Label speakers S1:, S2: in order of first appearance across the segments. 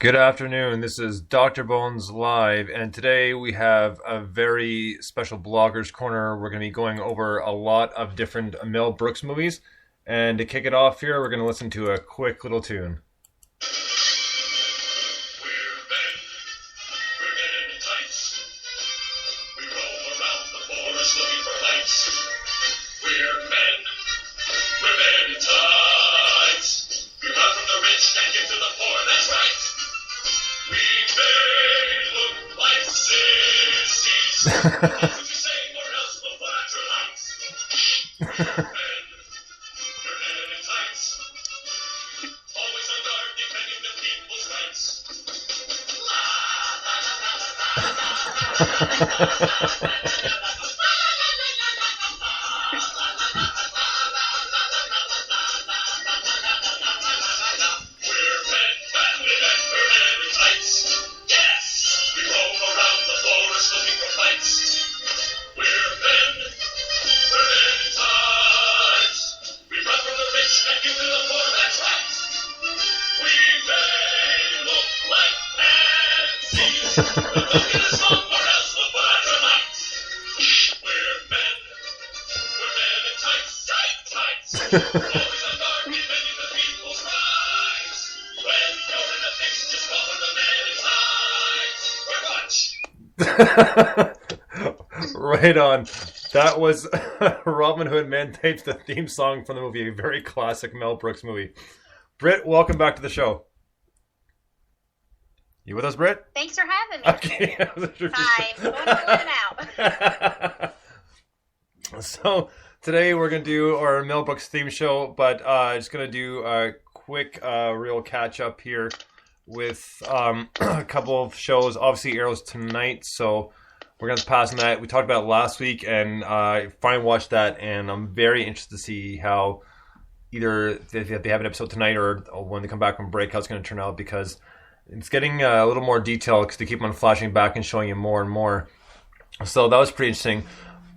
S1: Good afternoon. This is Dr. Bones Live, and today we have a very special Bloggers Corner. We're going to be going over a lot of different Mel Brooks movies, and to kick it off here, we're going to listen to a quick little tune. Right on. That was Robin Hood Men Tapes, the theme song from the movie, a very classic Mel Brooks movie. Britt, welcome back to the show. You with us, Britt?
S2: Thanks for having me.
S1: Okay.
S2: I'm going out.
S1: So today we're going to do our Mel Brooks theme show, but just going to do a quick real catch up here with a couple of shows. Obviously Arrow's tonight, so we're going to pass on that. We talked about it last week, and I finally watched that, and I'm very interested to see how either if they have an episode tonight or when they come back from break, how it's going to turn out, because it's getting a little more detail because they keep on flashing back and showing you more and more. So that was pretty interesting.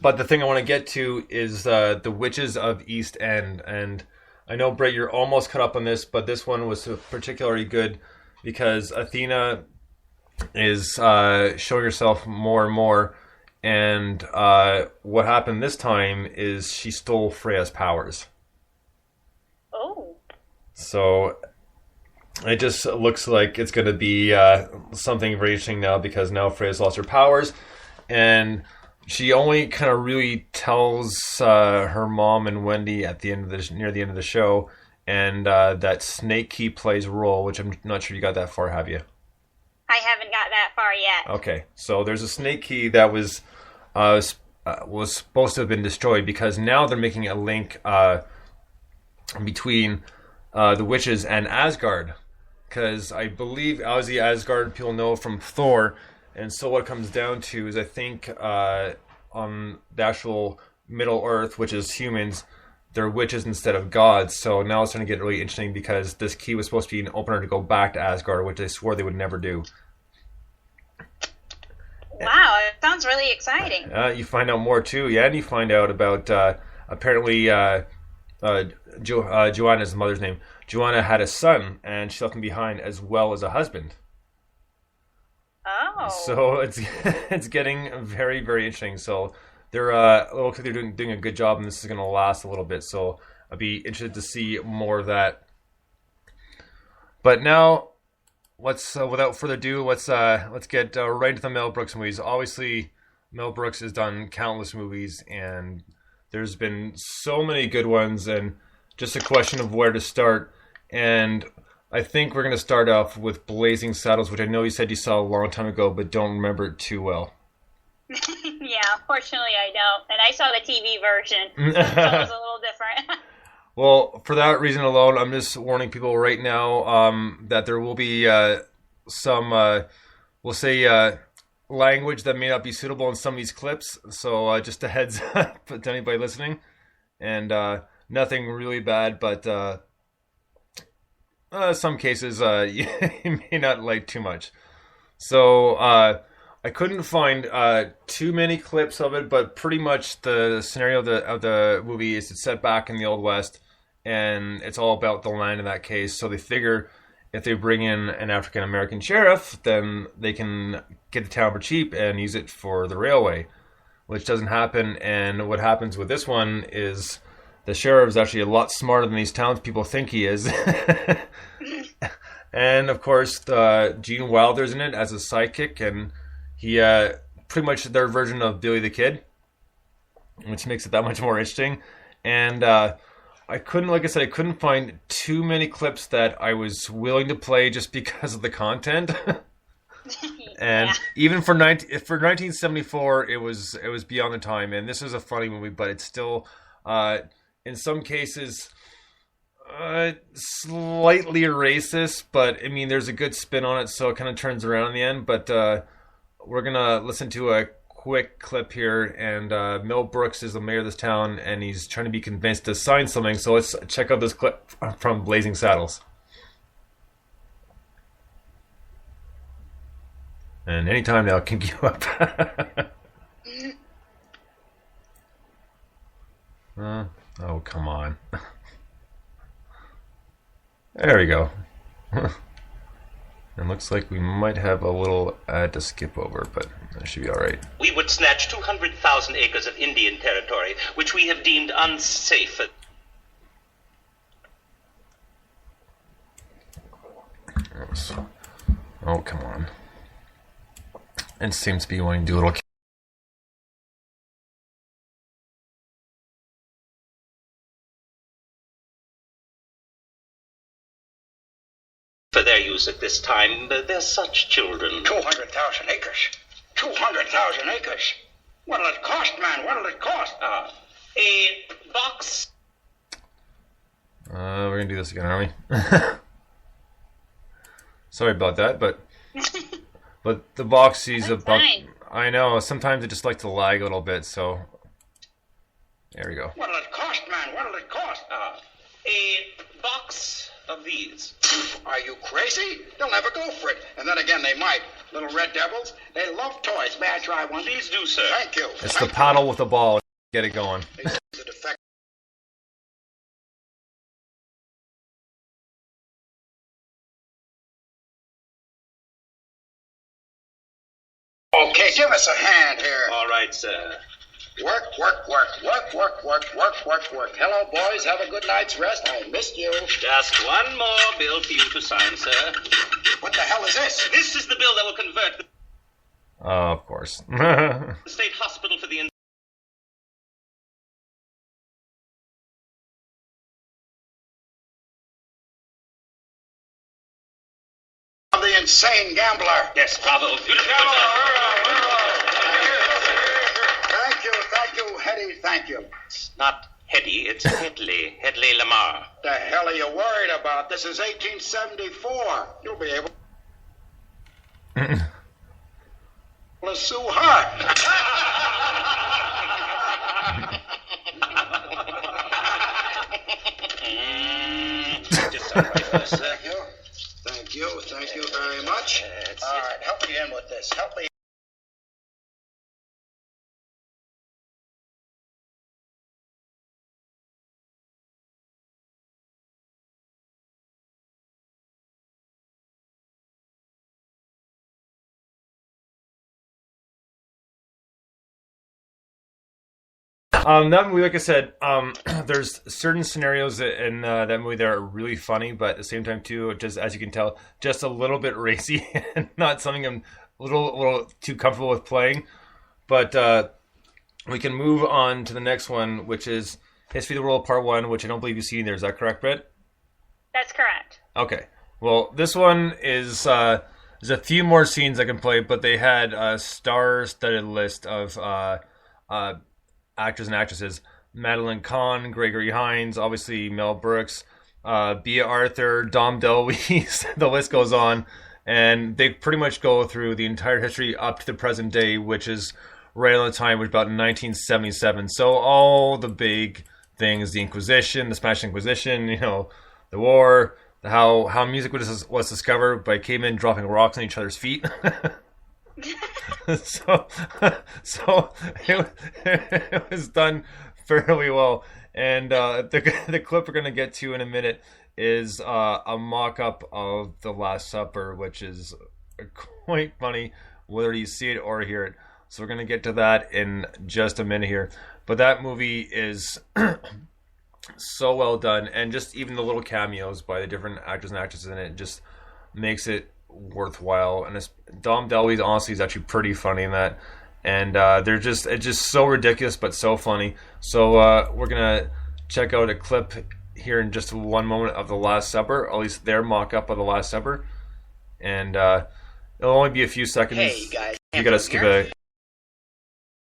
S1: But the thing I want to get to is the Witches of East End. And I know, Britt, you're almost caught up on this, but this one was particularly good because Athena is showing herself more and more. And what happened this time is she stole Freya's powers.
S2: Oh.
S1: So it just looks like it's going to be something very interesting now, because now Freya's lost her powers. And she only kind of really tells her mom and Wendy at the end of near the end of the show, and that snake key plays a role, which I'm not sure you got that far, have you?
S2: I haven't got that far yet.
S1: Okay, so there's a snake key that was supposed to have been destroyed, because now they're making a link between the witches and Asgard, because I believe Ozzy Asgard people know from Thor. And so what it comes down to is, I think on the actual Middle Earth, which is humans, they're witches instead of gods. So now it's starting to get really interesting, because this key was supposed to be an opener to go back to Asgard, which they swore they would never do.
S2: Wow, it sounds really exciting.
S1: You find out more too, yeah, and you find out about apparently Joanna's the mother's name. Joanna had a son, and she left him behind, as well as a husband.
S2: Oh.
S1: So it's getting very, very interesting. So they're looks like they're doing a good job, and this is going to last a little bit. So I'd be interested to see more of that. But now, let's without further ado, let's get right into the Mel Brooks movies. Obviously, Mel Brooks has done countless movies, and there's been so many good ones, and just a question of where to start. And I think we're going to start off with Blazing Saddles, which I know you said you saw a long time ago, but don't remember it too well.
S2: Yeah, unfortunately I don't. And I saw the TV version, so it was a little different.
S1: Well, for that reason alone, I'm just warning people right now that there will be some, we'll say, language that may not be suitable in some of these clips. So just a heads up to anybody listening. And nothing really bad, but some cases you may not like too much. So I couldn't find too many clips of it, but pretty much the scenario of the movie is it's set back in the Old West, and it's all about the land in that case. So they figure if they bring in an African American sheriff, then they can get the town for cheap and use it for the railway, which doesn't happen. And what happens with this one is the sheriff is actually a lot smarter than these townspeople think he is. And of course, Gene Wilder's in it as a sidekick, and he pretty much their version of Billy the Kid, which makes it that much more interesting. And I couldn't find too many clips that I was willing to play just because of the content. And even for 1974, it was beyond the time. And this is a funny movie, but it's still, in some cases, slightly racist. But I mean, there's a good spin on it, so it kind of turns around in the end. But we're gonna listen to a quick clip here, and Mel Brooks is the mayor of this town, and he's trying to be convinced to sign something. So let's check out this clip from Blazing Saddles. And anytime now, kick you up. Oh, come on. There we go. It looks like we might have a little ad to skip over, but that should be alright.
S3: We would snatch 200,000 acres of Indian territory, which we have deemed unsafe.
S1: Oh, come on. It seems to be wanting to do a little...
S3: For their use at this time, they're such children.
S4: 200,000 acres. 200,000 acres. What'll it cost, man? What'll it cost?
S3: A box.
S1: We're gonna do this again, aren't we? Sorry about that, but the box is about...
S2: Fine.
S1: I know, sometimes it just likes to lag a little bit, so... There we go.
S4: What'll it cost, man? What'll it cost?
S3: A box of these.
S4: Are you crazy? They'll never go for it. And then again, they might. Little red devils, they love toys. May I try one?
S3: Please do, sir.
S4: Thank you.
S1: It's the paddle with the ball. Get it going.
S4: The defect. Okay, give us a hand here.
S3: All right, sir.
S4: Work. Hello, boys. Have a good night's rest. I missed you.
S3: Just one more bill for you to sign, sir.
S4: What the hell is this?
S3: This is the bill that will convert the
S1: Oh, of course.
S3: state hospital for the...
S4: The insane gambler.
S3: Yes, bravo.
S4: Thank you, Hetty, thank you.
S3: It's not Hetty, it's Hedley. Hedley Lamar.
S4: The hell are you worried about? This is 1874. You'll be able to sue her.
S3: Just all right for a sec.
S4: Thank you very much. All right, help me in with this. Help me.
S1: That movie, like I said, there's certain scenarios in that movie that are really funny, but at the same time, too, just as you can tell, just a little bit racy and not something I'm a little too comfortable with playing. But we can move on to the next one, which is History of the World Part 1, which I don't believe you've seen there. Is that correct, Britt?
S2: That's correct.
S1: Okay. Well, this one is... there's a few more scenes I can play, but they had a star-studded list of... actors and actresses: Madeline Kahn, Gregory Hines, obviously Mel Brooks, Bea Arthur, Dom DeLuise. The list goes on, and they pretty much go through the entire history up to the present day, which is right on the time, which is about 1977. So all the big things: the Inquisition, the Spanish Inquisition, the war, how music was discovered by cavemen dropping rocks on each other's feet. so it was done fairly well, and the clip we're going to get to in a minute is a mock-up of The Last Supper, which is quite funny, whether you see it or hear it. So we're going to get to that in just a minute here. But that movie is so well done, and just even the little cameos by the different actors and actresses in it just makes it worthwhile. And Dom DeLuise, honestly, is actually pretty funny in that. And it's just so ridiculous, but so funny. So we're going to check out a clip here in just one moment of The Last Supper, at least their mock-up of The Last Supper. And it'll only be a few seconds.
S5: Hey guys,
S1: you gotta skip it.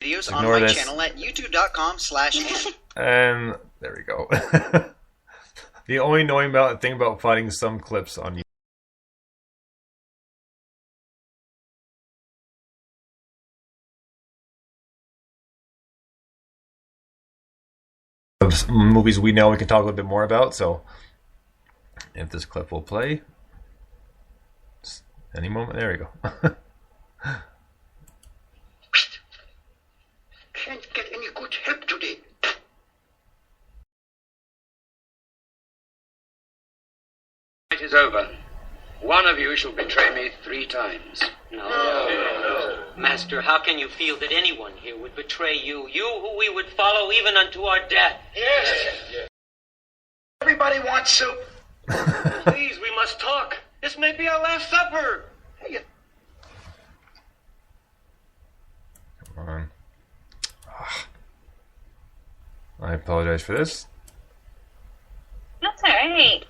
S5: Videos on my channel at youtube.com/.
S1: And there we go. The only annoying thing about finding some clips on YouTube. Of movies we know we can talk a little bit more about, so if this clip will play any moment, there we go.
S4: Can't get any good help today.
S6: It is over. One of you shall betray me 3 times.
S7: No. Master, how can you feel that anyone here would betray you? You who we would follow even unto our death.
S4: Yes. Everybody wants soup.
S7: Please, we must talk. This may be our last supper.
S1: Come on. I apologize for this.
S2: That's all right.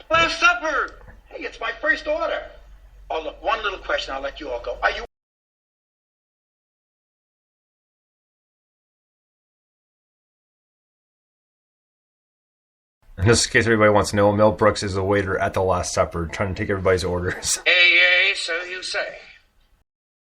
S7: Last supper.
S4: Hey, it's my first order. Oh, look, one little question, I'll let you all go. Are you...
S1: In this case, everybody wants to know, Mel Brooks is a waiter at The Last Supper, trying to take everybody's orders.
S6: Yea, so you say.